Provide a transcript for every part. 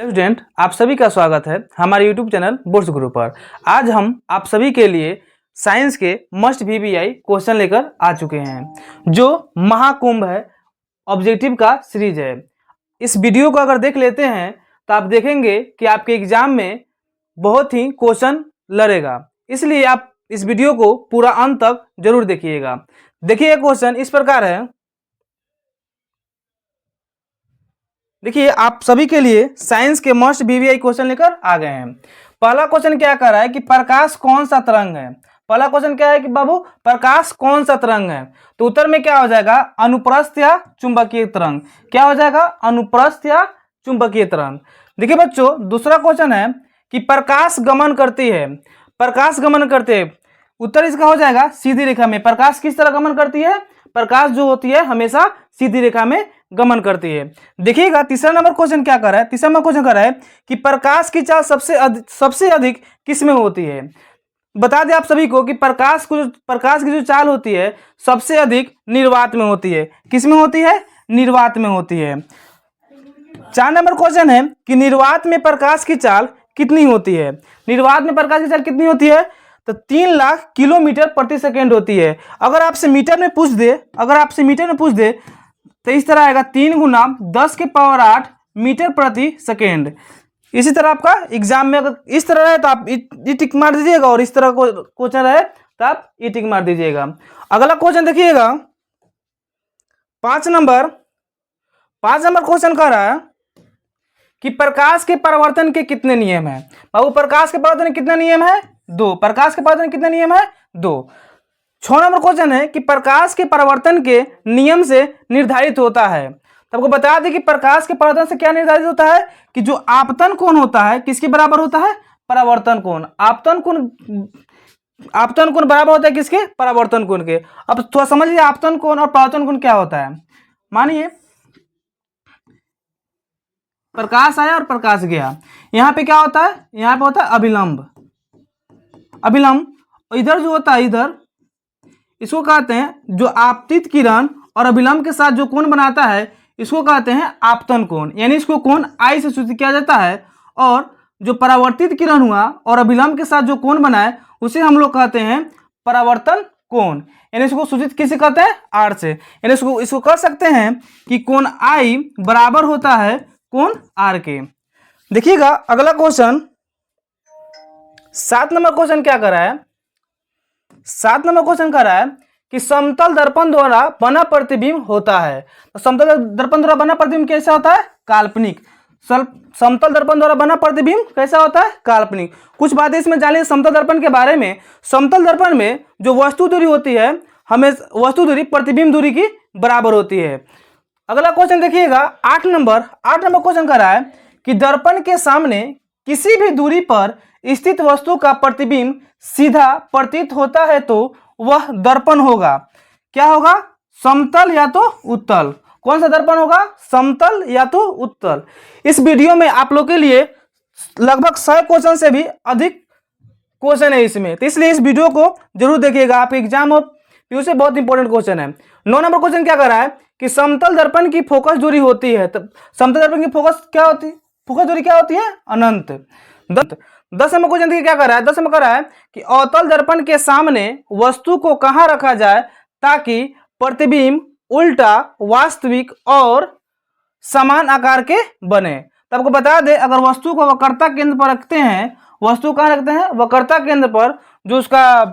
Student, आप सभी का स्वागत है हमारे YouTube चैनल बोर्ड्स गुरु पर। आज हम आप सभी के लिए साइंस के मस्ट VBI क्वेश्चन लेकर आ चुके हैं, जो महाकुंभ है, ऑब्जेक्टिव का सीरीज है। इस वीडियो को अगर देख लेते हैं तो आप देखेंगे कि आपके एग्जाम में बहुत ही क्वेश्चन लड़ेगा, इसलिए आप इस वीडियो को पूरा अंत तक जरूर देखिएगा। देखिए, क्वेश्चन इस प्रकार है। देखिए, आप सभी के लिए साइंस के मस्ट VBI क्वेश्चन लेकर आ गए हैं। पहला क्वेश्चन क्या कर रहा है कि प्रकाश कौन सा तरंग है। पहला क्वेश्चन क्या है कि बाबू प्रकाश कौन सा तरंग है, तो उत्तर में क्या हो जाएगा, अनुप्रस्थ या चुंबकीय तरंग। क्या हो जाएगा, अनुप्रस्थ या चुंबकीय तरंग। देखिए बच्चों, दूसरा क्वेश्चन है कि प्रकाश गमन करती है। प्रकाश गमन करते हैं, उत्तर इसका हो जाएगा सीधी रेखा में। प्रकाश किस तरह गमन करती है, प्रकाश जो होती है हमेशा सीधी रेखा में गमन करती है। देखिएगा, तीसरा नंबर क्वेश्चन क्या कर रहा है। तीसरा नंबर क्वेश्चन कर रहा है कि प्रकाश की चाल सबसे अधिक किस में होती है। बता दें आप सभी को कि प्रकाश की जो चाल होती है सबसे अधिक निर्वात में होती है। किस में होती है, निर्वात में होती है। 4 नंबर क्वेश्चन है कि निर्वात में प्रकाश की चाल कितनी होती है। निर्वात में प्रकाश की चाल कितनी होती है, तो 3 लाख किलोमीटर प्रति सेकेंड होती है। अगर आपसे मीटर में पूछ दे तो इस तरह आएगा 3 गुना 10 के पावर 8 मीटर प्रति सेकेंड। इसी तरह आपका एग्जाम में अगर इस तरह रहे तो आप ई टिक मार दीजिएगा, और इस तरह को क्वेश्चन रहे तो आप ई टिक मार दीजिएगा। अगला क्वेश्चन देखिएगा, 5 नंबर क्वेश्चन कर रहा है कि प्रकाश के परावर्तन के कितने नियम है। बाबू प्रकाश के परावर्तन के कितने नियम है, 2। प्रकाश के परावर्तन के कितने नियम है, 2। 6 नंबर क्वेश्चन है कि प्रकाश के परावर्तन के नियम से निर्धारित होता है। तो आपको बता दें कि प्रकाश के परावर्तन से क्या निर्धारित होता है कि जो आपतन कोण होता है किसके बराबर होता है, परावर्तन कोण। आपतन कोण बराबर होता है किसके, परावर्तन कोण के। अब थोड़ा समझिए आपतन कोण और परावर्तन कोण क्या होता है। मानिए प्रकाश आया और प्रकाश गया, यहाँ पे क्या होता है, यहाँ पे होता है अभिलंब। इधर जो होता है, इधर इसको कहते हैं जो आपतित किरण और अभिलंब के साथ जो कोण बनाता है इसको कहते हैं आपतन कोण, यानी इसको कोण आई से सूचित किया जाता है। और जो परावर्तित किरण हुआ और अभिलंब के साथ जो कोण बनाए उसे हम लोग कहते हैं परावर्तन कोण, यानी इसको सूचित किसे कहते हैं, आर से। यानी इसको कह सकते हैं कि कोण आई बराबर होता है कोण आर के। देखिएगा अगला क्वेश्चन, 7 नंबर क्वेश्चन क्या कर रहा है। 7 नंबर क्वेश्चन कर रहा है कि समतल दर्पण द्वारा बना प्रतिबिंब होता है। तो समतल दर्पण द्वारा बना प्रतिबिंब कैसा होता है, काल्पनिक। समतल दर्पण द्वारा बना प्रतिबिंब कैसा होता है, काल्पनिक। कुछ बातें इसमें जान लीजिए समतल दर्पण के बारे में। समतल दर्पण में जो वस्तु दूरी होती है हमें वस्तु दूरी प्रतिबिंब दूरी की बराबर होती है। अगला क्वेश्चन देखिएगा, 8 नंबर क्वेश्चन कर रहा है कि दर्पण के सामने किसी भी दूरी पर स्थित वस्तु का प्रतिबिंब सीधा प्रतीत होता है तो वह दर्पण होगा। क्या होगा, समतल या तो उत्तल। कौन सा दर्पण होगा, समतल या तो उत्तल। इस वीडियो में आप लोग के लिए लगभग 100 क्वेश्चन से भी अधिक क्वेश्चन है इसमें, तो इसलिए इस वीडियो को जरूर देखिएगा। आपके एग्जाम और पीयू से बहुत इंपॉर्टेंट क्वेश्चन है। 9 नंबर क्वेश्चन क्या कर रहा है कि समतल दर्पण की फोकस दूरी होती है। तो समतल दर्पण की फोकस दूरी क्या होती है, अनंत। 10 नंबर क्वेश्चन क्या कर रहा है, 10 नंबर कर रहा है कि अवतल दर्पण के सामने वस्तु को कहां रखा जाए ताकि प्रतिबिंब उल्टा, वास्तविक और समान आकार के बने। तो आपको बता दें, अगर वस्तु को वक्रता केंद्र पर रखते हैं, वस्तु कहां रखते हैं, वक्रता केंद्र पर, जो उसका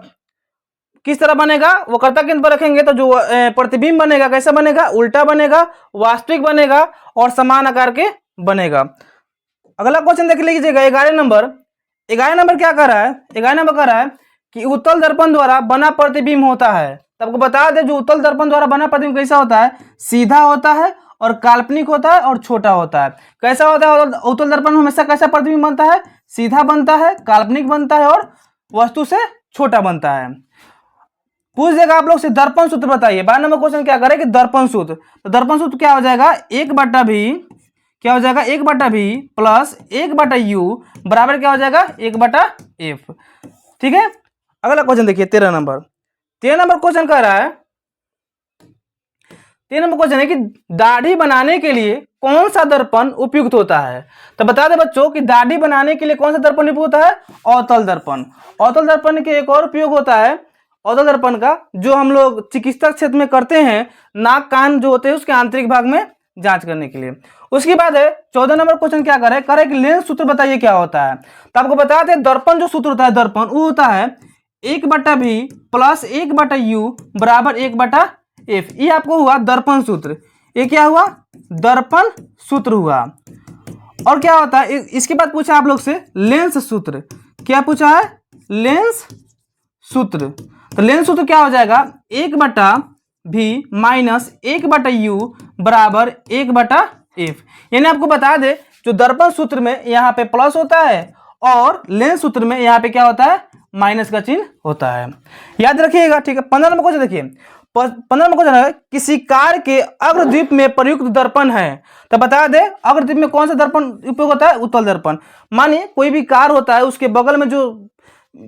किस तरह बनेगा, वक्रता केंद्र पर रखेंगे तो जो प्रतिबिंब बनेगा कैसा बनेगा, उल्टा बनेगा, वास्तविक बनेगा और समान आकार के बनेगा। अगला क्वेश्चन देख लीजिएगा, 11 नंबर क्या कर रहा है, 11 नंबर कर रहा है कि उत्तल दर्पण द्वारा बना प्रतिबिंब होता है। तो आपको बता दें जो उत्तल दर्पण द्वारा बना प्रतिबिंब कैसा होता है, सीधा होता है और काल्पनिक होता है और छोटा होता है। कैसा होता है उत्तल दर्पण, हमेशा कैसा प्रतिबिंब बनता है, सीधा बनता है, काल्पनिक बनता है और वस्तु से छोटा बनता है। पूछ देगा आप लोग से दर्पण सूत्र बताइए। 12 नंबर क्वेश्चन क्या करे कि दर्पण सूत्र। तो दर्पण सूत्र क्या हो जाएगा, 1/v क्या हो जाएगा, 1/v प्लस 1/u बराबर क्या हो जाएगा, 1/f। ठीक है। अगला क्वेश्चन देखिए, 13 नंबर क्वेश्चन कह रहा है, 3 नंबर क्वेश्चन है कि दाढ़ी बनाने के लिए कौन सा दर्पण उपयुक्त होता है? तो बता दें बच्चों कि दाढ़ी बनाने के लिए कौन सा दर्पण उपयुक्त होता है? अवतल दर्पण। अवतल दर्पण के एक और उपयोग होता है अवतल दर्पण का, जो हम लोग चिकित्सा क्षेत्र में करते हैं, नाक कान जो होते हैं उसके आंतरिक भाग में जांच करने के लिए। उसके बाद है 14 नंबर क्वेश्चन क्या करे कि लेंस सूत्र बताइए क्या होता है। तो आपको बताते हैं दर्पण जो सूत्र होता है दर्पण वो होता है 1/v प्लस 1/u बराबर 1/f। ये आपको हुआ दर्पण सूत्र। ये क्या हुआ? दर्पण सूत्र हुआ। और क्या होता है इसके बाद पूछा आप लोग से लेंस सूत्र। क्या पूछा है? लेंस सूत्र। तो लेंस सूत्र क्या हो जाएगा? 1/v माइनस 1/u बराबर 1/f। यानी आपको बता दे जो दर्पण सूत्र में यहाँ पे प्लस होता है और लेंस सूत्र में यहाँ पे क्या होता है? माइनस का चिन्ह होता है। याद रखिएगा, ठीक है। 15 नंबर क्वेश्चन देखिए। 15 नंबर क्वेश्चन है किसी कार के अग्रदीप में प्रयुक्त दर्पण है। तो बता दे अग्रदीप में कौन सा दर्पण उपयोग होता है? उत्तल दर्पण। मानिए कोई भी कार होता है उसके बगल में जो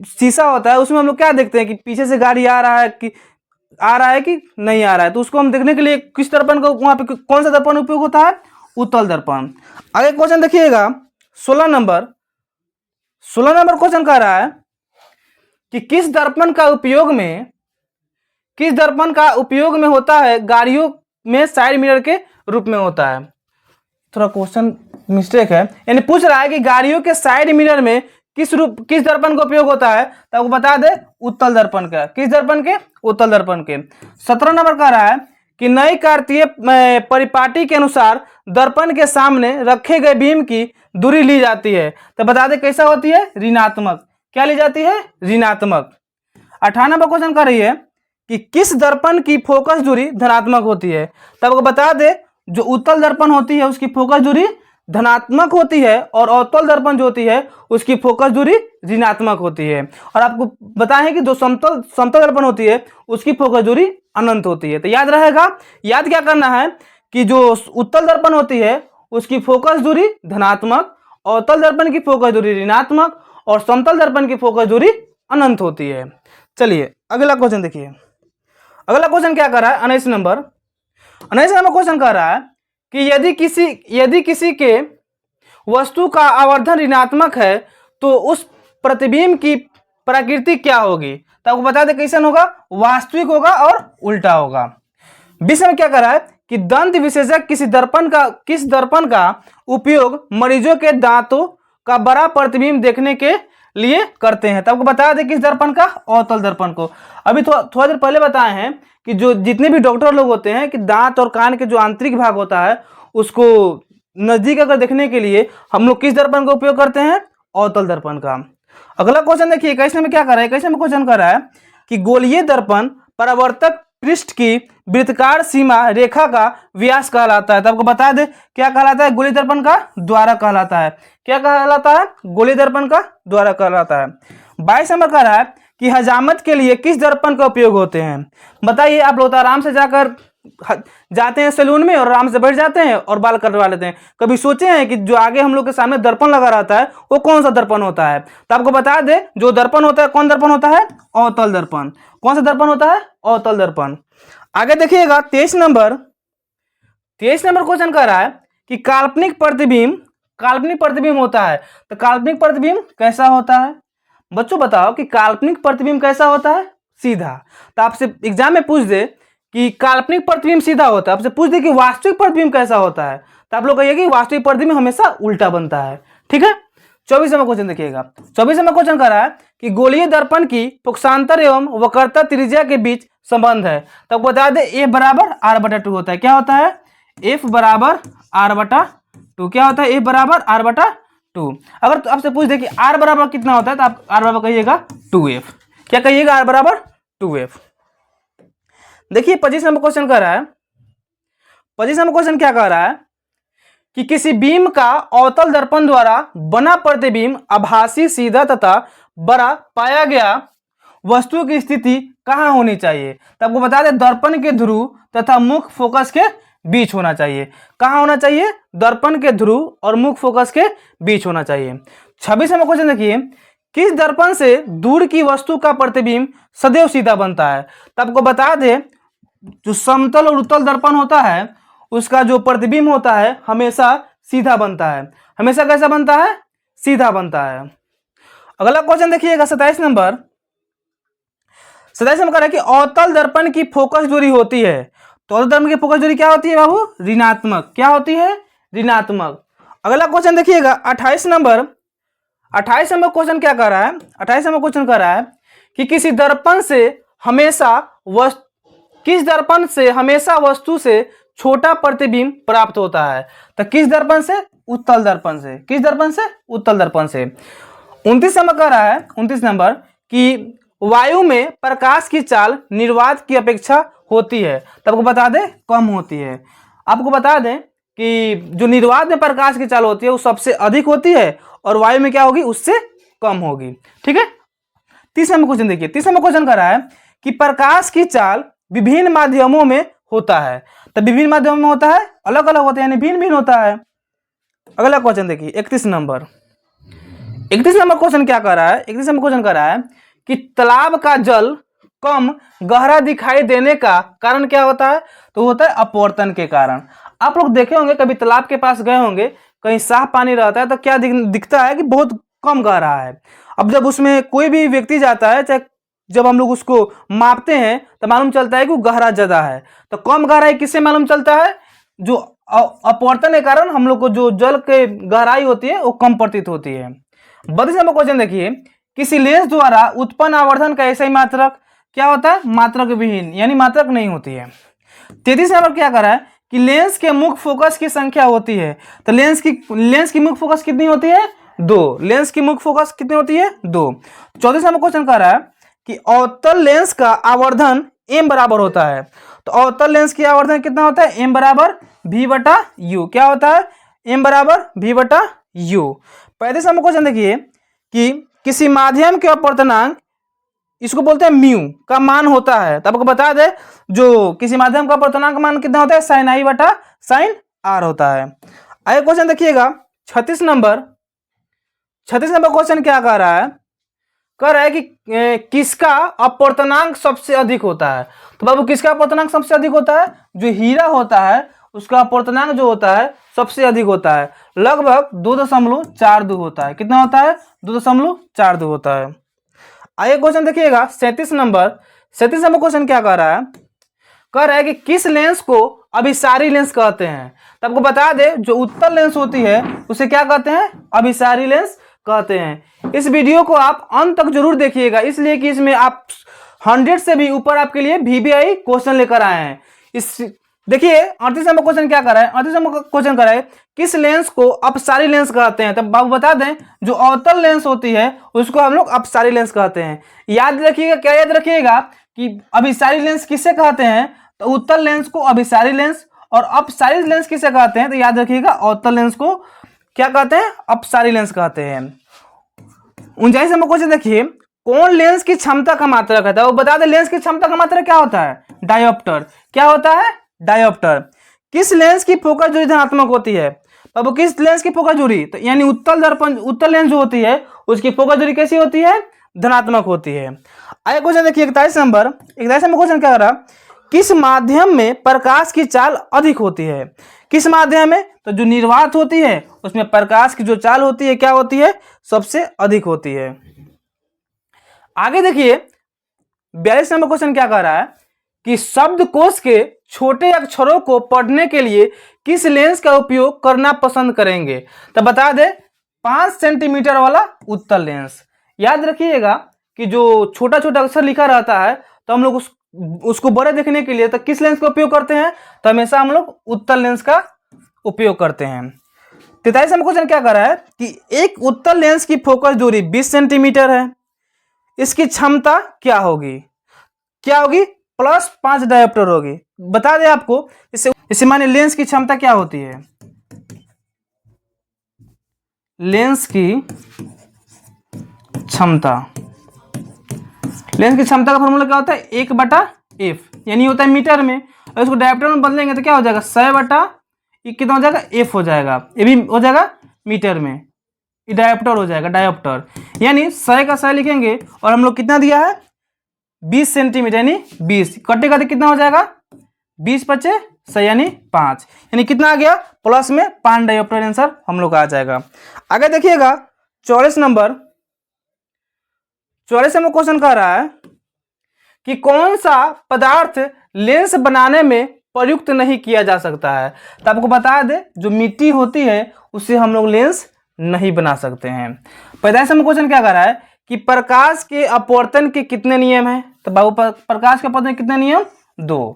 शीशा होता है उसमें हम लोग क्या देखते हैं कि पीछे से गाड़ी आ रहा है कि नहीं आ रहा है, तो उसको हम देखने के लिए किस दर्पण को वहां पे कौन सा दर्पण उपयोग होता है? उत्तल दर्पण। आगे क्वेश्चन देखिएगा 16 नंबर क्वेश्चन कह रहा है कि किस दर्पण का उपयोग में होता है गाड़ियों में साइड मिरर के रूप में होता है। थोड़ा क्वेश्चन मिस्टेक है, यानी पूछ रहा है कि गाड़ियों के साइड मिरर में किस दर्पण का उपयोग होता है। तो आपको बता दे उत्तल दर्पण का। किस दर्पण के? उत्तल दर्पण के। 17 नंबर कह रहा है कि नई कार्तीय परिपाटी के अनुसार दर्पण के सामने रखे गए बीम की दूरी ली जाती है। तो बता दे कैसा होती है? ऋणात्मक। क्या ली जाती है? ऋणात्मक। 18 नंबर क्वेश्चन कर रही है कि किस दर्पण की फोकस दूरी धनात्मक होती है। तब आपको बता दे जो उत्तल दर्पण होती है उसकी फोकस दूरी धनात्मक होती है और अवतल दर्पण जो होती है उसकी फोकस दूरी ऋणात्मक होती है। और आपको बताएं कि जो समतल दर्पण होती है उसकी फोकस दूरी अनंत होती है। तो याद रहेगा, याद क्या करना है कि जो उत्तल दर्पण होती है उसकी फोकस दूरी धनात्मक, अवतल दर्पण की फोकस दूरी ऋणात्मक और समतल दर्पण की फोकस दूरी अनंत होती है। चलिए अगला क्वेश्चन देखिए। अगला क्वेश्चन क्या कर रहा है? 19 नंबर क्वेश्चन कर रहा है कि यदि किसी के वस्तु का आवर्धन ऋणात्मक है तो उस प्रतिबिंब की प्रकृति क्या होगी। तो आपको बता दे कैसन होगा? वास्तविक होगा और उल्टा होगा। 20 में क्या कर रहा है कि दंत विशेषज्ञ किस दर्पण का उपयोग मरीजों के दांतों का बड़ा प्रतिबिंब देखने के लिए करते हैं। तो आपको बता दें किस दर्पण का? अवतल दर्पण को। अभी थोड़ा देर पहले बताए हैं कि जो जितने भी डॉक्टर लोग होते हैं कि दांत और कान के जो आंतरिक भाग होता है उसको नजदीक अगर देखने के लिए हम लोग किस दर्पण का उपयोग करते हैं? अवतल दर्पण का। अगला क्वेश्चन देखिए 21 में क्या कर रहा है? 21 में क्वेश्चन कर रहा है कि गोलीय दर्पण परावर्तक पृष्ठ की वृत्ताकार सीमा रेखा का व्यास कहलाता है। तो आपको बता दे क्या कहलाता है? गोलीय दर्पण का द्वारा कहलाता है। क्या कहलाता है? गोलीय दर्पण का द्वारा कहलाता है। 22 नंबर कह रहा है कि हजामत के लिए किस दर्पण का उपयोग होते हैं। बताइए। आप लोग आराम से जाते हैं सैलून में और आराम से बैठ जाते हैं और बाल कटवा लेते हैं। कभी सोचे हैं कि जो आगे हम लोग के सामने दर्पण लगा रहता है वो कौन सा दर्पण होता है? तो आपको बता दे जो दर्पण होता है कौन दर्पण होता है? अवतल दर्पण। कौन सा दर्पण होता है? अवतल दर्पण। आगे देखिएगा 23 नंबर क्वेश्चन कर रहा है कि काल्पनिक प्रतिबिंब होता है। तो काल्पनिक प्रतिबिंब कैसा होता है? बच्चों बताओ कि काल्पनिक प्रतिबिंब कैसा होता है? सीधा। तो आपसे एग्जाम में पूछ दे कि काल्पनिक प्रतिबिंब सीधा होता है, आपसे पूछ दे कि वास्तविक प्रतिबिंब कैसा होता है, तो आप लोग कहिए कि वास्तविक प्रतिबिंब हमेशा उल्टा बनता है। ठीक है। 24 नंबर क्वेश्चन देखिएगा। 24 नंबर क्वेश्चन कर रहा है कि गोलीय दर्पण की पक्षांतर एवं वक्रता त्रिज्या के बीच संबंध है। तो बता दे F बराबर R/2 होता है। क्या होता है? F बराबर R/2। क्या होता है? F बराबर R/2। अगर तो आपसे पूछ दे कि R बराबर कितना होता है तो आप R बराबर कहिएगा 2F। क्या कहिएगा? R बराबर 2F। देखिए 25 नंबर क्वेश्चन कर रहा है। 25 नंबर क्वेश्चन क्या कह रहा है कि किसी बीम का अवतल दर्पण द्वारा बना प्रतिबिंब आभासी, सीधा तथा बड़ा पाया गया वस्तु की स्थिति कहाँ होनी चाहिए। तो आपको बता दें दर्पण के ध्रुव तथा मुख्य फोकस के बीच होना चाहिए। कहाँ होना चाहिए? दर्पण के ध्रुव और मुख्य फोकस के बीच होना चाहिए। 26 नंबर क्वेश्चन देखिए। किस दर्पण से दूर की वस्तु का प्रतिबिंब सदैव सीधा बनता है। तो आपको बता दें जो समतल और उत्तल दर्पण होता है उसका जो प्रतिबिंब होता है हमेशा सीधा बनता है। हमेशा कैसा बनता है? सीधा बनता है। अगला क्वेश्चन देखिएगा 27 नंबर। 27 नंबर है कि अवतल दर्पण की फोकस दूरी होती है, तो अवतल दर्पण की फोकस दूरी क्या होती है बाबू? ऋणात्मक। क्या होती है? ऋणात्मक। अगला क्वेश्चन देखिएगा 28 नंबर। 28 नंबर क्वेश्चन क्या कर रहा है? 28 नंबर क्वेश्चन कर रहा है कि किस दर्पण से हमेशा वस्तु से छोटा प्रतिबिंब प्राप्त होता है? तो किस दर्पण से? उत्तल दर्पण से। किस दर्पण से? उत्तल दर्पण से। 29 नंबर कह रहा है, 29 नंबर कि वायु में प्रकाश की चाल निर्वात की अपेक्षा होती है, तो आपको बता दें कम होती है। आपको बता दें कि जो निर्वात में प्रकाश की चाल होती है वो सबसे अधिक होती है और वायु में क्या होगी? उससे कम होगी। ठीक है। 30 नंबर क्वेश्चन देखिए। 30 नंबर क्वेश्चन कर रहा है कि प्रकाश की चाल विभिन्न माध्यमों में होता है, तो विभिन्न माध्यमों में होता है, अलग अलग होता है, यानी भिन्न भिन्न होता है। अगला क्वेश्चन देखिए 31 नंबर। 31 नंबर क्वेश्चन क्या कर रहा है? 31 नंबर क्वेश्चन कर रहा है कि तालाब का जल कम गहरा दिखाई देने का कारण क्या होता है? तो होता है अपवर्तन के कारण। आप लोग देखे होंगे, कभी तालाब के पास गए होंगे, कहीं साफ पानी रहता है तो क्या दिखता है कि बहुत कम गहरा है। अब जब उसमें कोई भी व्यक्ति जाता है, चाहे जब हम लोग उसको मापते हैं तो मालूम चलता है कि वो गहरा ज्यादा है। तो कम गहराई किससे मालूम चलता है? जो अपवर्तन के कारण हम लोग को जो जल के गहराई होती है वो कम प्रतीत होती है। 32 नंबर क्वेश्चन देखिए। किसी लेंस द्वारा उत्पन्न आवर्धन का ऐसा ही मात्रक क्या होता है? मात्रक विहीन, यानी मात्रक नहीं होती है। 33 नंबर क्या कर रहा है कि लेंस के मुख्य फोकस की संख्या होती है, तो लेंस की मुख्य फोकस कितनी होती है? 2। लेंस की मुख्य फोकस कितनी होती है? 2। 34 नंबर क्वेश्चन कर रहा है कि अवतल लेंस का आवर्धन m बराबर होता है, तो अवतल लेंस की आवर्धन कितना होता है? m बराबर v/u। क्या होता है? m बराबर v/u। 35 नंबर क्वेश्चन देखिए कि किसी माध्यम के अपवर्तनांक, इसको बोलते हैं म्यू, का मान होता है, तो आपको बता दे जो किसी माध्यम का अपवर्तनांक मान कितना होता है? sin i/sin r होता है। आगे क्वेश्चन देखिएगा 36 नंबर। 36 नंबर क्वेश्चन क्या कह रहा है? कह रहा है कि किसका अपवर्तनांक सबसे अधिक होता है? तो बाबू किसका अपवर्तनांक सबसे अधिक होता है? जो हीरा होता है उसका अपवर्तनांक जो होता है सबसे अधिक होता है, लगभग 2.42 होता है। कितना होता है? 2.42 होता है। आगे क्वेश्चन देखिएगा 37 नंबर। 37 नंबर क्वेश्चन क्या कह रहा है? कह रहा है कि किस लेंस को अभिसारी लेंस कहते हैं? तो आपको बता दे जो उत्तल लेंस होती है उसे क्या कहते हैं? अभिसारी लेंस कहते हैं। इस वीडियो को आप अंत तक जरूर देखिएगा, इसलिए कि इसमें आप 100 से भी ऊपर आपके लिए VBI क्वेश्चन लेकर आए हैं। इस देखिए 38 नंबर क्वेश्चन क्या कर रहा है? 38 नंबर क्वेश्चन कर रहा है किस लेंस को अपसारी लेंस कहते हैं? तब बाबू बता दें जो अवतल लेंस होती है उसको हम लोग अपसारी लेंस कहते हैं। याद रखिएगा, क्या याद रखिएगा कि अभिसारी लेंस किसे कहते हैं? तो उत्तल लेंस को अभिसारी लेंस, और अपसारी लेंस किसे कहते हैं? तो याद रखिएगा अवतल लेंस को क्या कहते हैं? अपसारी लेंस कहते हैं। 39 नंबर क्वेश्चन देखिए, कौन लेंस की क्षमता का मात्रक है? वो बता दें लेंस की क्षमता का मात्रक क्या होता है? डायोप्टर। क्या होता है? डायोप्टर। किस लेंस की फोकस दूरी धनात्मक होती है? अब किस लेंस की फोकस दूरी? तो यानी उत्तल लेंस जो होती है उसकी फोकस दूरी कैसी होती है? धनात्मक होती है। आगे क्वेश्चन देखिए 41 नंबर। 41 नंबर क्वेश्चन क्या कर रहा? किस माध्यम में प्रकाश की चाल अधिक होती है? किस माध्यम में? तो जो निर्वात होती है उसमें प्रकाश की जो चाल होती है क्या होती है? सबसे अधिक होती है। आगे देखिए 42 नंबर क्वेश्चन क्या कह रहा है कि शब्दकोश के छोटे अक्षरों को पढ़ने के लिए किस लेंस का उपयोग करना पसंद करेंगे? तो बता दे 5 सेंटीमीटर वाला उत्तल लेंस। याद रखिएगा कि जो छोटा छोटा अक्षर लिखा रहता है तो हम लोग उसको बड़े देखने के लिए तो किस लेंस का उपयोग करते हैं? तो हमेशा हम लोग उत्तल लेंस का उपयोग करते हैं। 43 नंबर क्वेश्चन क्या कर रहा है कि एक उत्तल लेंस की फोकस दूरी 20 सेंटीमीटर है, इसकी क्षमता क्या होगी? क्या होगी? +5 डायोप्टर होगी। बता दें आपको इससे माने लेंस की क्षमता क्या होती है? लेंस की क्षमता का फॉर्मूला क्या होता है? 1/f, यानी होता है मीटर में, और इसको डायोप्टर में बदलेंगे तो क्या हो जाएगा? 100/, कितना हो जाएगा? f हो जाएगा। ये भी हो जाएगा मीटर में, ये डायोप्टर हो जाएगा। डायोप्टर यानी 100 का 100 लिखेंगे और हम लोग कितना दिया है? 20 सेंटीमीटर, यानी 20 कटेगा तो कितना हो जाएगा? 20 × सही यानी 5, यानी कितना आ गया प्लस में 5 डायोप्टर आंसर हम लोग का आ जाएगा। आगे देखिएगा 44 नंबर, 44 में क्वेश्चन कह रहा है कि कौन सा पदार्थ लेंस बनाने में प्रयुक्त नहीं किया जा सकता है। तो आपको बता दे जो मिट्टी होती है उससे हम लोग लेंस नहीं बना सकते हैं। 45 में क्वेश्चन क्या कर रहा है कि प्रकाश के अपवर्तन के कितने नियम हैं। तो बाबू प्रकाश के अपवर्तन के कितने नियम 2,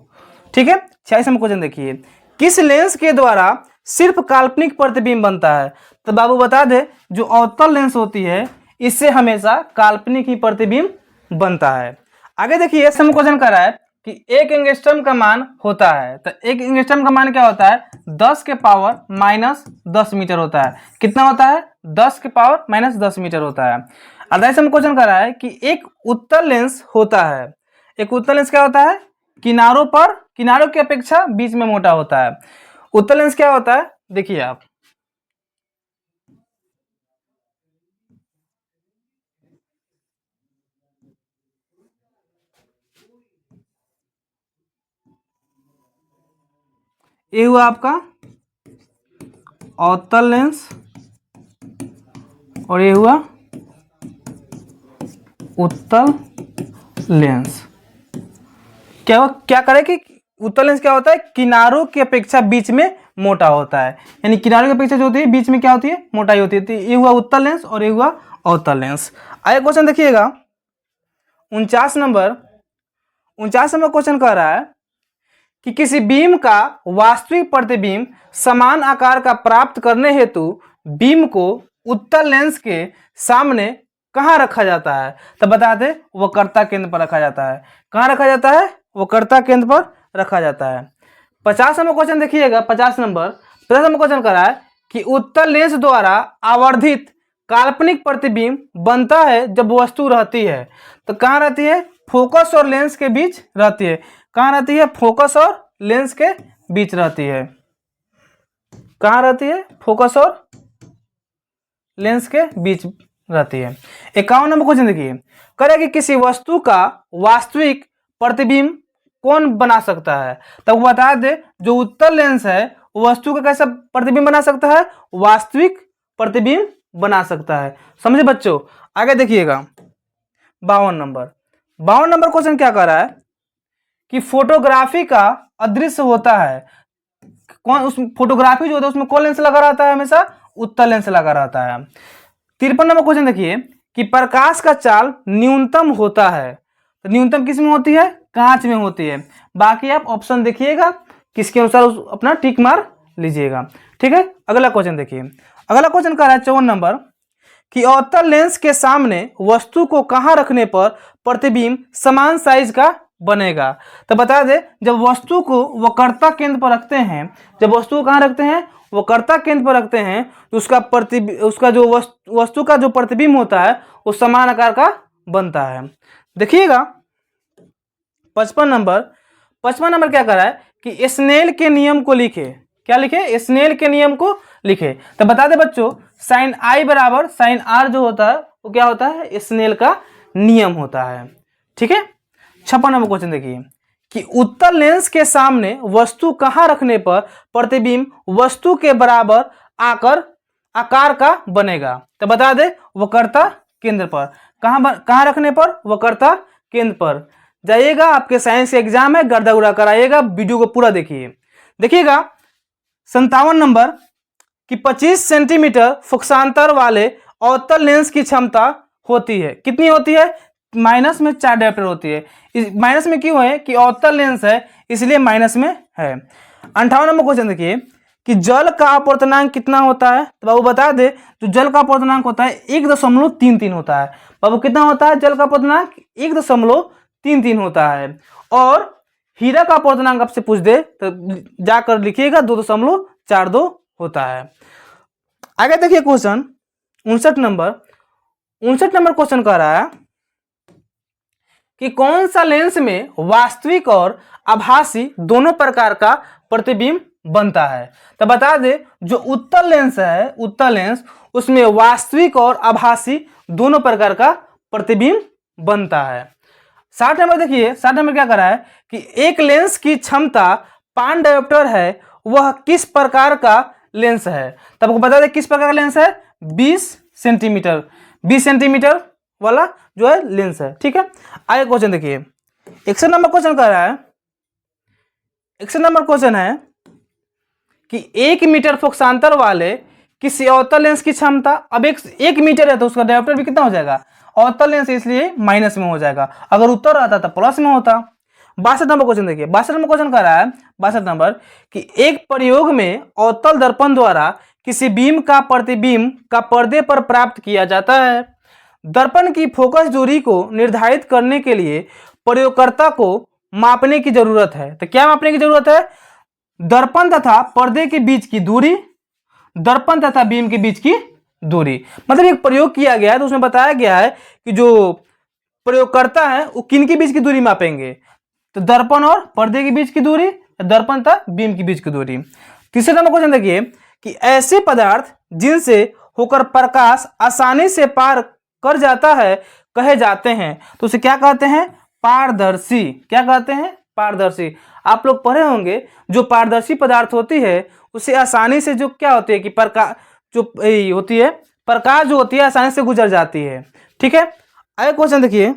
ठीक है। 46 में क्वेश्चन देखिए किस लेंस के द्वारा सिर्फ काल्पनिक प्रतिबिंब बनता है। तो बाबू बता दे जो अवतल लेंस होती है इससे हमेशा काल्पनिक ही प्रतिबिंब बनता है। आगे देखिए ऐसे में क्वेश्चन कर रहा है कि एक एंगस्ट्रम का मान होता है। तो एक एंगस्ट्रम का मान क्या होता है 10 के पावर माइनस 10 मीटर होता है। कितना होता है 10 के पावर माइनस 10 मीटर होता है। अगला में क्वेश्चन कर रहा है कि एक उत्तल लेंस होता है। एक उत्तल लेंस क्या होता है किनारों की अपेक्षा बीच में मोटा होता है। उत्तल लेंस क्या होता है देखिए आप, ये हुआ आपका अवतल लेंस और ये हुआ उत्तल लेंस। क्या करे कि उत्तल लेंस क्या होता है किनारों की अपेक्षा बीच में मोटा होता है, यानी किनारों की अपेक्षा जो होती है बीच में क्या होती है मोटाई होती है। तो ये हुआ उत्तल लेंस और ये हुआ अवतल लेंस। आगे क्वेश्चन देखिएगा 49 नंबर क्वेश्चन कह रहा है कि किसी बीम का वास्तविक प्रतिबिंब समान आकार का प्राप्त करने हेतु बीम को उत्तल लेंस के सामने कहाँ रखा जाता है। तो बता दे वक्रता केंद्र पर रखा जाता है। कहाँ रखा जाता है वक्रता केंद्र पर रखा जाता है। 50 नंबर क्वेश्चन देखिएगा 50 नंबर क्वेश्चन कर रहा है कि उत्तल लेंस द्वारा आवर्धित काल्पनिक प्रतिबिंब बनता है जब वस्तु रहती है। तो कहाँ रहती है फोकस और लेंस के बीच रहती है। कहाँ रहती है फोकस और लेंस के बीच रहती है। कहाँ रहती है फोकस और लेंस के बीच रहती है। 51 नंबर क्वेश्चन देखिए करे कि किसी वस्तु का वास्तविक प्रतिबिंब कौन बना सकता है। तब बता दे जो उत्तल लेंस है वस्तु का कैसा प्रतिबिंब बना सकता है वास्तविक प्रतिबिंब बना सकता है। समझे बच्चों। आगे देखिएगा 52 नंबर क्वेश्चन क्या कर रहा है कि फोटोग्राफी का अदृश्य होता है कौन, उस फोटोग्राफी जो होता है उसमें कौन लेंस लगा रहता है हमेशा उत्तल लेंस लगा रहता है। 53 नंबर क्वेश्चन देखिए कि प्रकाश का चाल न्यूनतम होता है। तो न्यूनतम किस में होती है कांच में होती है। बाकी आप ऑप्शन देखिएगा किसके अनुसार अपना टिक मार लीजिएगा, ठीक है। अगला क्वेश्चन देखिए अगला क्वेश्चन कर रहा है 54 नंबर कि अवतल लेंस के सामने वस्तु को कहां रखने पर प्रतिबिंब समान साइज का बनेगा। तो बता दे जब वस्तु को वक्रता केंद्र पर रखते हैं, जब वस्तु को कहां रखते हैं वक्रता केंद्र पर रखते हैं तो उसका जो वस्तु का जो प्रतिबिंब होता है वो समान आकार का बनता है। देखिएगा 55 नंबर क्या कर रहा है कि स्नेल के नियम को लिखे। क्या लिखे स्नेल के नियम को लिखे। तो बता दे बच्चों साइन आई बराबर साइन आर जो होता है वो क्या होता है स्नेल का नियम होता है, ठीक है। 56 नंबर क्वेश्चन देखिए कि उत्तल लेंस के सामने वस्तु कहां रखने पर प्रतिबिंब वस्तु के बराबर आकार का बनेगा। तो बता दे वक्रता केंद्र पर। कहां रखने पर वक्रता केंद्र पर। जाइएगा आपके साइंस एग्जाम है गर्दा उड़ा कराइएगा, वीडियो को पूरा देखिएगा 57 नंबर कि 25 सेंटीमीटर फोकसांतर वाले अवतल लेंस की क्षमता होती है। कितनी होती है माइनस में 4 डायोप्टर होती है। माइनस में क्यों है कि अवतल लेंस है इसलिए माइनस में है। 58 नंबर क्वेश्चन देखिए कि जल का अपवर्तनांक कितना होता है। तो बाबू बता दे जो जल का अपवर्तनांक होता है 1.33 होता है। बाबू कितना होता है जल का अपवर्तनांक 1.33 होता है। और हीरा का अपवर्तनांक आपसे पूछ दे तो जाकर लिखिएगा 2.42 होता है। आगे देखिए क्वेश्चन 59 नंबर क्वेश्चन कह रहा है कि कौन सा लेंस में वास्तविक और आभासी दोनों प्रकार का प्रतिबिंब बनता है। तो बता दे जो उत्तल लेंस है उत्तल लेंस उसमें वास्तविक और आभासी दोनों प्रकार का प्रतिबिंब बनता है। 60 नंबर देखिए 60 नंबर क्या कर रहा है कि एक लेंस की क्षमता पान डायोप्टर है वह किस प्रकार का लेंस है? तो आपको बता दें किस प्रकार का लेंस है, 20 सेंटीमीटर, 20 सेंटीमीटर वाला जो है लेंस है। ठीक है, आगे क्वेश्चन देखिए, 61 नंबर क्वेश्चन कह रहा है, 61 नंबर क्वेश्चन है कि 1 मीटर फोकसांतर वाले किसी अवतल लेंस की क्षमता, अब एक मीटर है तो उसका डायोप्टर भी कितना हो जाएगा, अवतल लेंस, इसलिए माइनस में हो जाएगा, अगर उत्तर आता तो प्लस में होता। 62 नंबर क्वेश्चन देखिए, 62 नंबर क्वेश्चन कह रहा है, 62 नंबर कि एक प्रयोग में अवतल दर्पण द्वारा किसी बीम का प्रतिबिंब का पर्दे पर प्राप्त किया जाता है। दर्पण की फोकस दूरी को निर्धारित करने के लिए प्रयोगकर्ता को मापने की जरूरत है। तो क्या मापने की जरूरत है, दर्पण तथा पर्दे के बीच की दूरी, दर्पण तथा बीम के बीच की दूरी। मतलब एक प्रयोग किया गया है तो उसमें बताया गया है कि जो प्रयोगकर्ता है वो किन के बीच की दूरी मापेंगे, तो दर्पण और पर्दे के बीच की दूरी, दर्पण तथा बीम के बीच की दूरी। तीसरे नंबर क्वेश्चन देखिए कि ऐसे पदार्थ जिनसे होकर प्रकाश आसानी से पार कर जाता है कहे जाते हैं, तो उसे क्या कहते हैं, पारदर्शी। क्या कहते हैं, पारदर्शी। आप लोग पढ़े होंगे जो पारदर्शी पदार्थ होती है उसे आसानी से जो क्या होती है कि प्रकाश जो होती है, प्रकाश जो होती है आसानी से गुजर जाती है। ठीक है, आगे क्वेश्चन देखिए,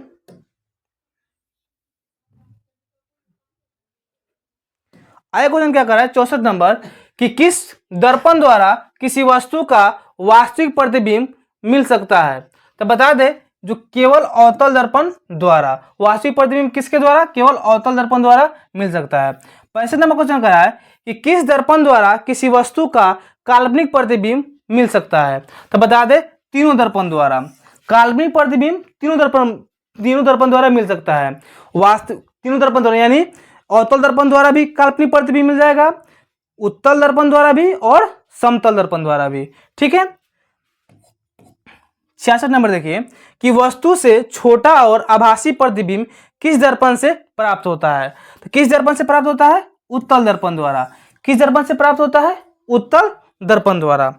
आगे क्वेश्चन क्या कर रहा है, 64 नंबर कि किस दर्पण द्वारा किसी वस्तु का वास्तविक प्रतिबिंब मिल सकता है। तो बता दे जो केवल अवतल दर्पण द्वारा, वास्तविक प्रतिबिंब किसके द्वारा, केवल अवतल दर्पण द्वारा मिल सकता है। 65 नंबर क्वेश्चन कर रहा है कि किस दर्पण द्वारा किसी वस्तु का काल्पनिक प्रतिबिंब मिल सकता है। तो बता दे तीनों दर्पण द्वारा, काल्पनिक प्रतिबिंब तीनों दर्पण द्वारा मिल सकता है। वास्तविक तीनों दर्पण द्वारा यानी अवतल दर्पण द्वारा भी काल्पनिक प्रतिबिंब मिल जाएगा, उत्तल दर्पण द्वारा भी और समतल दर्पण द्वारा भी। ठीक है, 66 नंबर देखिए कि वस्तु से छोटा और आभासी प्रतिबिंब किस दर्पण से प्राप्त होता है। तो किस दर्पण से प्राप्त होता है, उत्तल दर्पण द्वारा। किस दर्पण से प्राप्त होता है, उत्तल दर्पण द्वारा।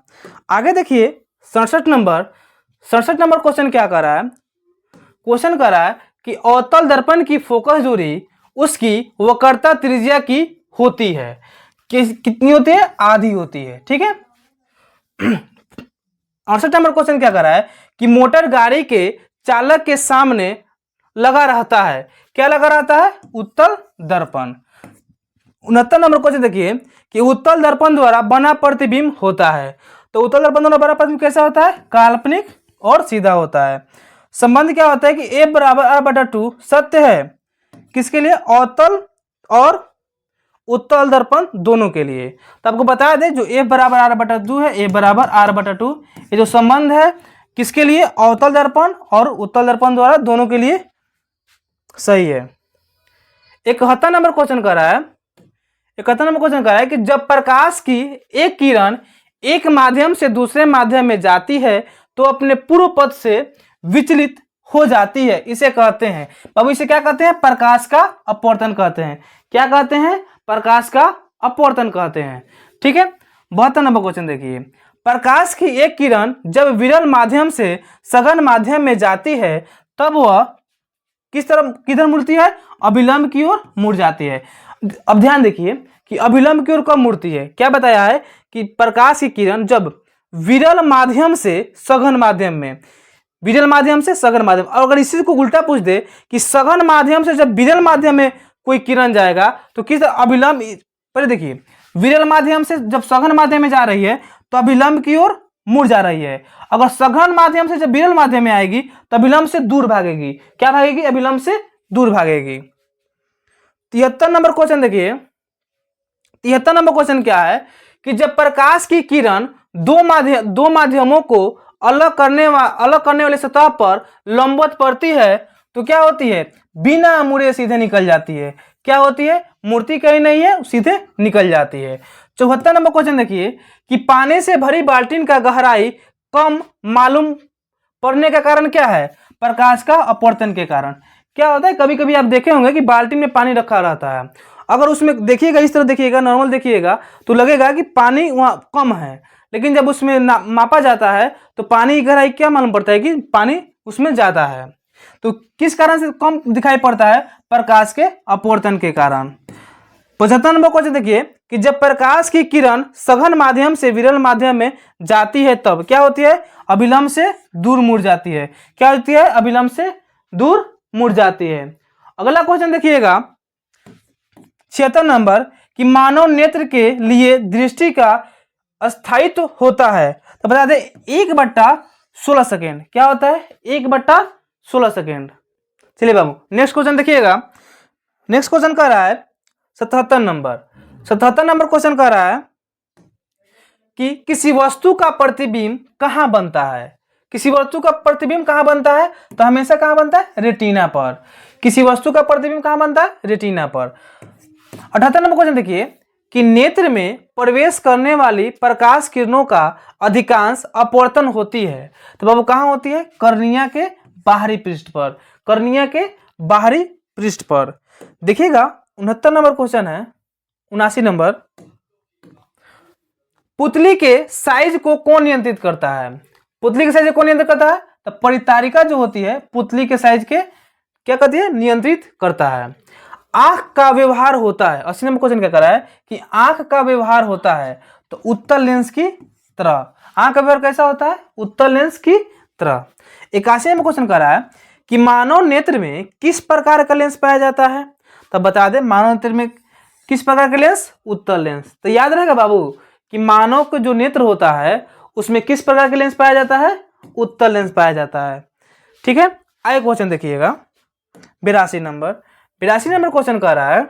आगे देखिए 67 नंबर क्वेश्चन क्या कर रहा है, क्वेश्चन कर रहा है कि अवतल दर्पण की फोकस दूरी उसकी वक्रता त्रिज्या की होती है, कितनी होती है, आधी होती है। ठीक है, 68 नंबर क्वेश्चन क्या कर रहा है कि मोटर गाड़ी के चालक के सामने लगा रहता है, क्या लगा रहता है, उत्तल दर्पण। 69 नंबर क्वेश्चन देखिए कि उत्तल दर्पण द्वारा बना प्रतिबिंब होता है। तो उत्तल दर्पण द्वारा बना प्रतिबिंब कैसा होता है, काल्पनिक और सीधा होता है। संबंध क्या होता है कि a बराबर r/2 सत्य है किसके लिए, अवतल और उत्तल दर्पण दोनों के लिए। तो आपको बता दें जो a बराबर r/2 है, a बराबर r/2, ये जो संबंध है किसके लिए, अवतल दर्पण और उत्तल दर्पण द्वारा दोनों के लिए सही है। 71 नंबर क्वेश्चन कर रहा है, 71 नंबर क्वेश्चन कर रहा है कि जब प्रकाश की एक किरण एक माध्यम से दूसरे माध्यम में जाती है तो अपने पूर्व पथ से विचलित हो जाती है, इसे कहते हैं, बाबू इसे क्या कहते हैं, प्रकाश का अपवर्तन कहते हैं। क्या कहते हैं, प्रकाश का अपवर्तन कहते हैं। ठीक है, 72 नंबर क्वेश्चन देखिए, प्रकाश की एक किरण जब विरल माध्यम से सघन माध्यम में जाती है तब वह किस तरफ किधर मुड़ती है, अभिलंब की ओर मुड़ जाती है। अब ध्यान देखिए कि अभिलंब की ओर कब मुड़ती है, क्या बताया है कि प्रकाश की किरण जब विरल माध्यम से सघन माध्यम में, विरल माध्यम से सघन माध्यम, और अगर इसी को उल्टा पूछ दे कि सघन माध्यम से जब विरल माध्यम में कोई किरण जाएगा तो किस अभिलंब, पहले देखिए विरल माध्यम से जब सघन माध्यम में जा रही है तो अभिलंब की ओर मुड़ जा रही है, अगर सघन माध्यम से जब विरल माध्यम में आएगी तो अभिलंब से दूर भागेगी, क्या भागेगी, अभिलंब से दूर भागेगी। 73 नंबर क्वेश्चन देखिए, 73 नंबर क्वेश्चन क्या है कि जब प्रकाश की किरण दो माध्यमों को अलग करने वाले सतह पर लंबवत पड़ती है तो क्या होती है, बिना मुड़े सीधे निकल जाती है। क्या होती है, मूर्ति कहीं नहीं है, सीधे निकल जाती है। 74 नंबर क्वेश्चन देखिए कि पानी से भरी बाल्टीन का गहराई कम मालूम पड़ने का कारण क्या है, प्रकाश का अपवर्तन के कारण। क्या होता है, कभी कभी आप देखे होंगे कि बाल्टी में पानी रखा रहता है, अगर उसमें देखिएगा, इस तरह देखिएगा, नॉर्मल देखिएगा तो लगेगा कि पानी वहाँ कम है, लेकिन जब उसमें मापा जाता है तो पानी की गहराई क्या मालूम पड़ता है कि पानी उसमें ज्यादा है। तो किस कारण से कम दिखाई पड़ता है, प्रकाश के अपवर्तन के कारण। 75 नंबर क्वेश्चन देखिए कि जब प्रकाश की किरण सघन माध्यम से विरल माध्यम में जाती है तब क्या होती है? अभिलंब से दूर मुड़ जाती है। क्या होती है? अभिलंब से दूर मुड़ जाती है। अगला क्वेश्चन देखिएगा 76 नंबर कि मानव नेत्र के लिए दृष्टि का अस्थायित्व होता है, तो बता दें 1/16 सेकेंड। क्या होता है? 1/16 सेकेंड। चलिए बाबू नेक्स्ट क्वेश्चन देखिएगा। नेक्स्ट क्वेश्चन कह रहा है 77 नंबर। 77 नंबर क्वेश्चन कह रहा है कि किसी वस्तु का प्रतिबिंब कहाँ बनता है? किसी वस्तु का प्रतिबिंब कहाँ बनता है? तो हमेशा कहाँ बनता है? रेटिना पर। किसी वस्तु का प्रतिबिंब कहाँ बनता है? रेटिना पर। 78 नंबर क्वेश्चन देखिए कि नेत्र में प्रवेश करने वाली प्रकाश किरणों का अधिकांश अपवर्तन होती है, तो बाबू कहाँ होती है? कर्निया के बाहरी पृष्ठ पर। कर्निया के बाहरी पृष्ठ पर। देखिएगा 69 नंबर क्वेश्चन है। 79 नंबर पुतली के साइज को कौन नियंत्रित करता है? पुतली के साइज को कौन नियंत्रित करता है? तो परितारिका जो होती है पुतली के साइज के क्या करती है? नियंत्रित करता है। आंख का व्यवहार होता है। 80 नंबर क्वेश्चन क्या कर रहा है कि आंख का व्यवहार होता है तो उत्तल लेंस की तरह। आंख का व्यवहार कैसा होता है? उत्तल लेंस की तरह। 81 नंबर क्वेश्चन कर रहा है कि मानव नेत्र में किस प्रकार का लेंस पाया जाता है? तो बता दे मानव नेत्र में किस प्रकार का लेंस? उत्तल लेंस। तो याद रहेगा बाबू कि मानव का जो नेत्र होता है उसमें किस प्रकार के लेंस पाया जाता है? उत्तल लेंस पाया जाता है। ठीक है, आगे क्वेश्चन देखिएगा 82 नंबर। 82 नंबर क्वेश्चन कह रहा है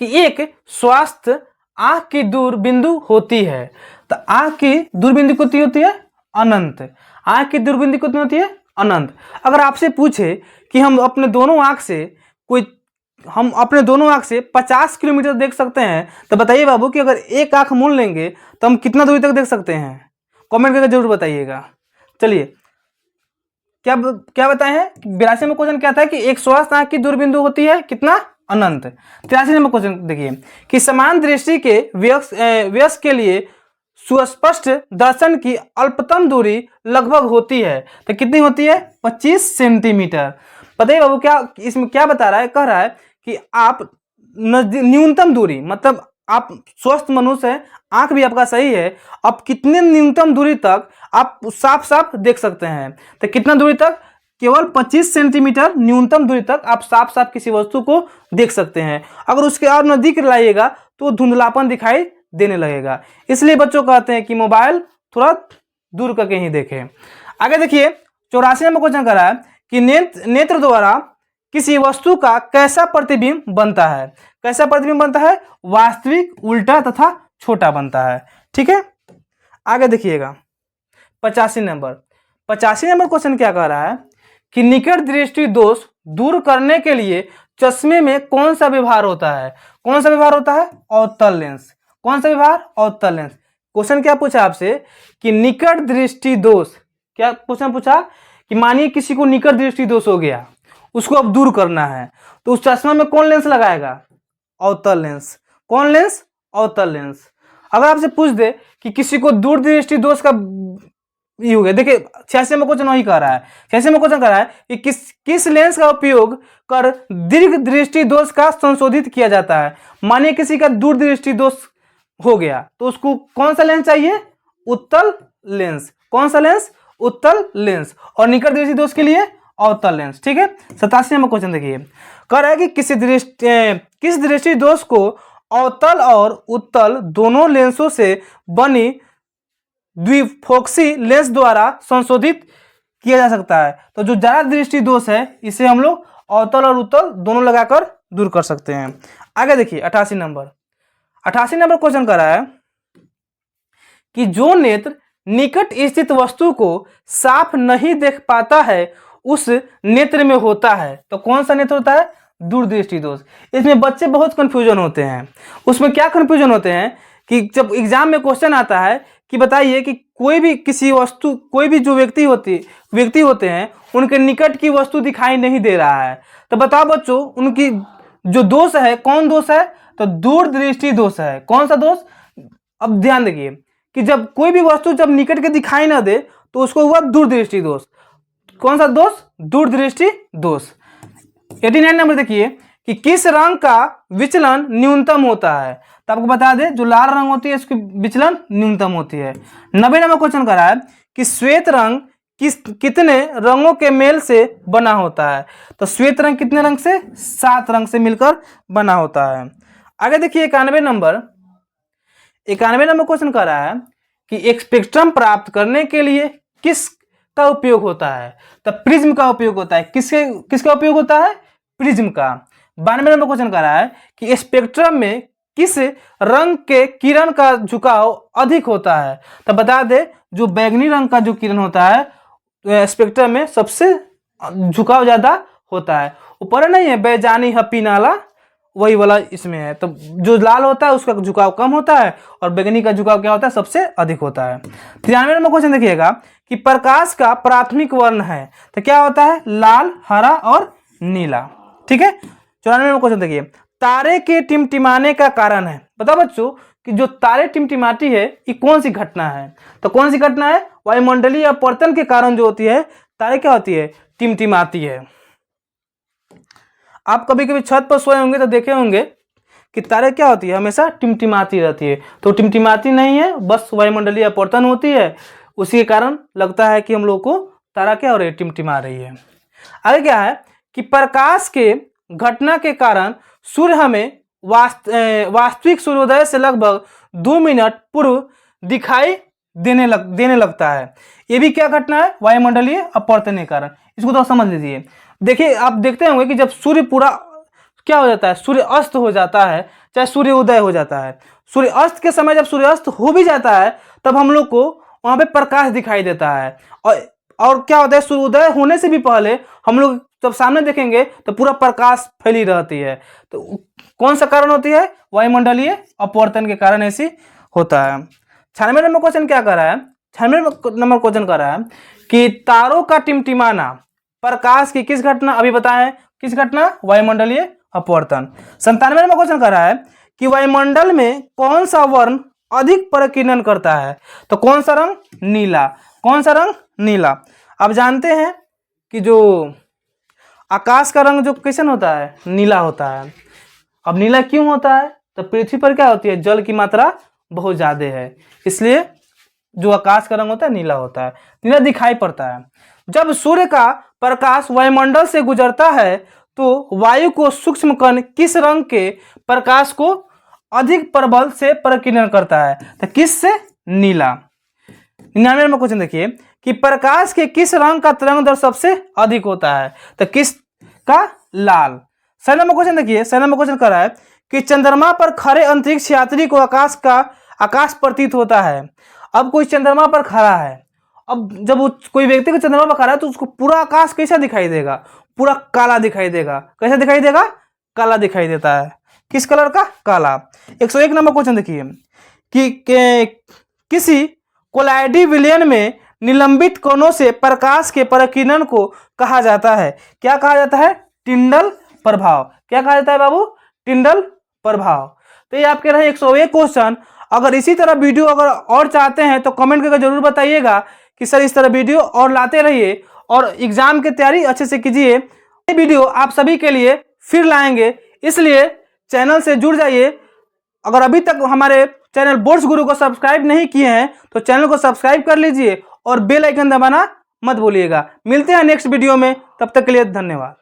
कि एक स्वस्थ आंख की दूरबिंदु होती है, तो आंख की दूरबिंदु कितनी होती है? अनंत। आंख की दूरबिंदु कितनी होती है? अनंत। अगर आपसे पूछे कि हम अपने दोनों आंख से 50 किलोमीटर देख सकते हैं, तो बताइए बाबू कि अगर एक आंख मूंद लेंगे तो हम कितना दूरी तक देख सकते हैं? कमेंट करके जरूर बताइएगा। चलिए क्या बताए हैं? 82 में क्वेश्चन क्या था कि एक स्वस्थ आंख की दूरबिंदु होती है कितना? अनंत। 83 नंबर क्वेश्चन देखिए कि समान दृष्टि के वयस्क के लिए सुस्पष्ट दर्शन की अल्पतम दूरी लगभग होती है, तो कितनी होती है? 25 सेंटीमीटर। बताइए बाबू क्या इसमें क्या बता रहा है? कह रहा है कि आप न्यूनतम दूरी, मतलब आप स्वस्थ मनुष्य है, आंख भी आपका सही है, आप कितने न्यूनतम दूरी तक आप साफ साफ देख सकते हैं? तो कितना दूरी तक? केवल 25 सेंटीमीटर न्यूनतम दूरी तक आप साफ साफ किसी वस्तु को देख सकते हैं। अगर उसके और नजदीक लाइएगा तो धुंधलापन दिखाई देने लगेगा। इसलिए बच्चों कहते हैं कि मोबाइल थोड़ा दूर करके ही देखें। आगे देखिए 84 नंबर क्वेश्चन कर रहा है कि नेत्र द्वारा किसी वस्तु का कैसा प्रतिबिंब बनता है? कैसा प्रतिबिंब बनता है? वास्तविक, उल्टा तथा छोटा बनता है। ठीक है, आगे देखिएगा 85 नंबर। 85 नंबर क्वेश्चन क्या कह रहा है कि निकट दृष्टि दोष दूर करने के लिए चश्मे में कौन सा व्यवहार होता है? कौन सा व्यवहार होता है? अवतल लेंस। कौन सा व्यवहार? अवतल लेंस। क्वेश्चन क्या पूछा आपसे कि निकट दृष्टि दोष। क्या क्वेश्चन पूछा कि मानिए किसी को निकट दृष्टि दोष हो गया, उसको अब दूर करना है, तो उस चश्मा में कौन लेंस लगाएगा? अवतल लेंस। कौन लेंस? अवतल लेंस। अगर आपसे पूछ दे कि किसी को दूर दृष्टि दोष का ये हो गया, देखिए 86 में क्वेश्चन वही कह रहा है। 86 में क्वेश्चन कह रहा है कि किस लेंस का उपयोग कर दीर्घ दृष्टि दोष का संशोधित किया जाता है? मानिए किसी का दूर दृष्टि दोष हो गया तो उसको कौन सा लेंस चाहिए? उत्तल लेंस। कौन सा लेंस? उत्तल लेंस। और निकट दृष्टि दोष के लिए अवतल लेंस। ठीक है, 87 नंबर क्वेश्चन देखिए कह रहा है कि किस दृष्टि दोष को अवतल और उत्तल दोनों लेंसों से बनी द्विफोक्सी लेंस द्वारा संशोधित किया जा सकता है? तो जो ज्यादा दृष्टि दोष है इसे हम लोग अवतल और उत्तल दोनों लगाकर दूर कर सकते हैं। आगे देखिए 88 नंबर। 88 नंबर क्वेश्चन कर रहा है कि जो नेत्र निकट स्थित वस्तु को साफ नहीं देख पाता है उस नेत्र में होता है, तो कौन सा नेत्र होता है? दूरदृष्टि दोष। इसमें बच्चे बहुत कंफ्यूजन होते हैं। उसमें क्या कंफ्यूजन होते हैं कि जब एग्जाम में क्वेश्चन आता है कि बताइए कि कोई भी किसी वस्तु, कोई भी जो व्यक्ति होते हैं उनके निकट की वस्तु दिखाई नहीं दे रहा है, तो बताओ बच्चों उनकी जो दोष है कौन दोष है? तो दूरदृष्टि दोष है। कौन सा दोष? अब ध्यान देखिए कि जब कोई भी वस्तु जब निकट के दिखाई ना दे तो उसको हुआ दूरदृष्टि दोष। कौन सा दोष? दूरदृष्टि दोष। 89 नंबर देखिए कि किस रंग का विचलन न्यूनतम होता है। तो आपको बता दें जो लाल रंग होती है इसकी विचलन न्यूनतम होती है। 90 नंबर क्वेश्चन करा है कि श्वेत रंग कितने रंगों के मेल से बना होता है। तो श्वेत रंग कितने रंग से, 7 रंग से मिलकर बना होता है। आगे देखिए 91 नंबर क्वेश्चन कर रहा है कि एक स्पेक्ट्रम प्राप्त करने के लिए किस का उपयोग होता है। तो प्रिज्म का उपयोग होता है। किसका उपयोग होता है, प्रिज्म का। 92 नंबर क्वेश्चन कर रहा है कि स्पेक्ट्रम में किस रंग के किरण का झुकाव अधिक होता है। तो बता दे जो बैगनी रंग का जो किरण होता है स्पेक्ट्रम में सबसे झुकाव ज्यादा होता है। ऊपर नहीं है बैजानी हपी नाला, वही वाला इसमें है। तो जो लाल होता है उसका झुकाव कम होता है और बैगनी का झुकाव क्या होता है, सबसे अधिक होता है। 93 नंबर क्वेश्चन देखिएगा कि प्रकाश का प्राथमिक वर्ण है। तो क्या होता है, लाल, हरा और नीला। ठीक है। 94 नंबर क्वेश्चन देखिए, तारे के टिमटिमाने का कारण है। बताओ बच्चों कि जो तारे टिमटिमाती है ये कौन सी घटना है। तो कौन सी घटना है, वायुमंडलीय अपवर्तन के कारण जो होती है तारे क्या होती है, टिमटिमाती है। आप कभी कभी छत पर सोए होंगे तो देखे होंगे कि तारे क्या होती है, हमेशा टिमटिमाती रहती है। तो टिमटिमाती नहीं है, बस वायुमंडलीय अपवर्तन होती है, उसी के कारण लगता है कि हम लोग को तारा क्या हो रही है, टिमटिमा रही है। आगे क्या है कि प्रकाश के घटना के कारण सूर्य हमें वास्तविक सूर्योदय से लगभग 2 मिनट पूर्व दिखाई देने लगता है। ये भी क्या घटना है, वायुमंडलीय अपवर्तन के कारण। इसको तो समझ लीजिए। देखिए आप देखते होंगे कि जब सूर्य पूरा क्या हो जाता है, सूर्य अस्त हो जाता है, चाहे सूर्य उदय हो जाता है, सूर्य अस्त के समय जब सूर्य अस्त हो भी जाता है तब हम लोग को वहां पे प्रकाश दिखाई देता है। और क्या होता है, सूर्य उदय होने से भी पहले हम लोग जब सामने देखेंगे तो पूरा प्रकाश फैली रहती है। तो कौन सा कारण होती है, वायुमंडलीय अपवर्तन के कारण ऐसी होता है। 96 नंबर क्वेश्चन क्या कर रहा है, 96 नंबर क्वेश्चन कर रहा है कि तारों का टिमटिमाना प्रकाश की किस घटना, अभी बताएं किस घटना, वायुमंडलीय अपवर्तन। 97 नंबर क्वेश्चन कर रहा है कि वायुमंडल में कौन सा वर्ण अधिक परिकिरण करता है। तो कौन सा रंग, नीला। कौन सा रंग, नीला। अब जानते हैं कि जो आकाश का रंग जो कैसन होता है, नीला होता है। अब नीला क्यों होता है, तो पृथ्वी पर क्या होती है, जल की मात्रा बहुत ज्यादा है, इसलिए जो आकाश का रंग होता है नीला होता है, नीला दिखाई पड़ता है। जब सूर्य का प्रकाश वायुमंडल से गुजरता है तो वायु को सूक्ष्म कण किस रंग के प्रकाश को अधिक प्रबल से परिकिरण करता है। तो किस से, नीला। 99 नंबर क्वेश्चन देखिए कि प्रकाश के किस रंग का तरंग दर सबसे अधिक होता है। तो किस का, लाल। 100 नंबर क्वेश्चन देखिए, 100 नंबर क्वेश्चन कर रहा है कि चंद्रमा पर खड़े अंतरिक्ष यात्री को आकाश प्रतीत होता है। अब कोई चंद्रमा पर खड़ा है, अब जब वो कोई व्यक्ति को चंद्रमा पर खड़ा है तो उसको पूरा आकाश कैसा दिखाई देगा, पूरा काला दिखाई देगा। कैसा दिखाई देगा, काला दिखाई देता है। किस कलर का, काला। 101 नंबर क्वेश्चन देखिए कि किसी कोलाइडी विलयन में निलंबित कोनों से प्रकाश के परिकिरण को कहा जाता है। क्या कहा जाता है, टिंडल प्रभाव। क्या कहा जाता है बाबू, टिंडल प्रभाव। तो ये आपके रहे 101 क्वेश्चन। अगर इसी तरह वीडियो अगर और चाहते हैं तो कमेंट करके जरूर बताइएगा कि सर इस तरह वीडियो और लाते रहिए और एग्जाम की तैयारी अच्छे से कीजिए। ये वीडियो आप सभी के लिए फिर लाएंगे, इसलिए चैनल से जुड़ जाइए। अगर अभी तक हमारे चैनल बोर्ड्स गुरु को सब्सक्राइब नहीं किए हैं तो चैनल को सब्सक्राइब कर लीजिए और बेल आइकन दबाना मत भूलिएगा। मिलते हैं नेक्स्ट वीडियो में, तब तक के लिए धन्यवाद।